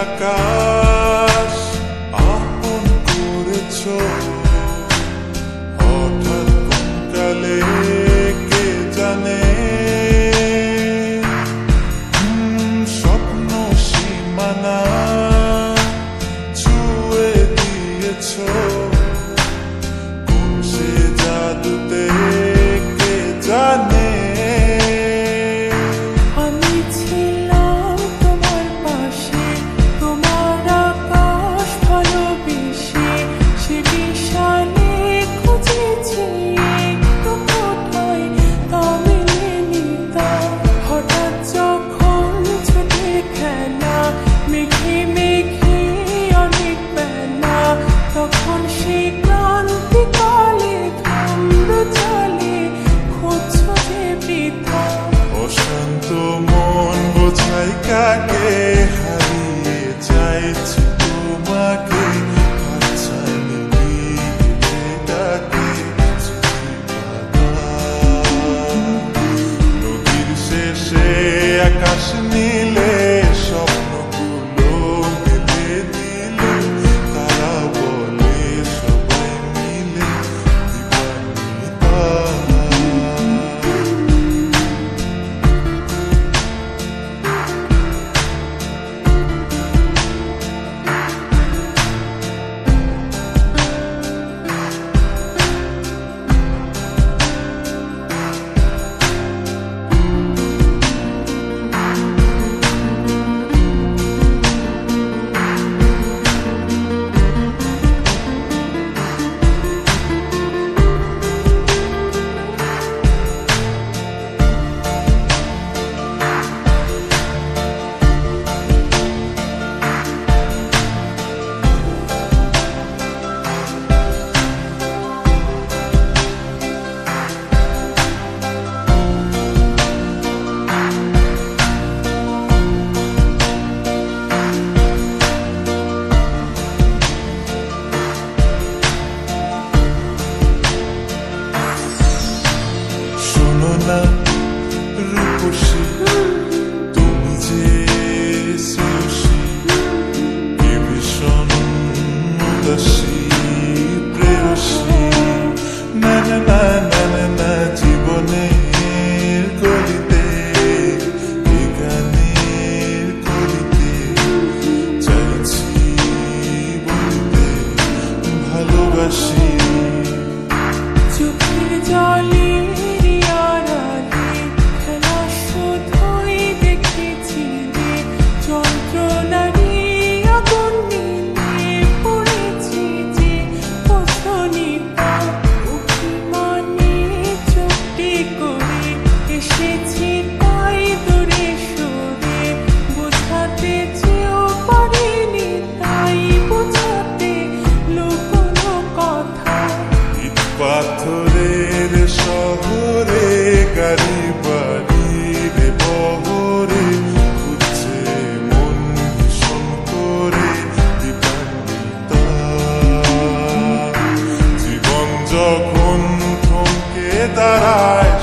আকাশ আপন করেছো হঠাৎ কোনকালে কে জানে স্বপ্ন সীমানা ছুঁয়ে দিয়েছো কোন সে জাদুতে কে জানে অশান্ত মন বোঝাই কাকে হারিয়ে চাইছি তোমাকে কাছানি ডাকে নদীর শেষে আকাশ নীলে স্বপ্নগুলো মিলে দিলে তারা বলে সবাই মিলে দিবানিতা রূপসী তুমি যে শ্রেয়সী কে ভীষণ উদাসী প্রেয়সী না না না না না না জীবনের গলিতে এ গানের কলিতে চাইছি বলতে ভালোবাসি চোখের জলে পাথরের শহরে গাড়ি বাড়ির বহরে খুঁজছে মন ভীষণ করে দিবানিতা জীবন যখন থমকে দাঁড়ায়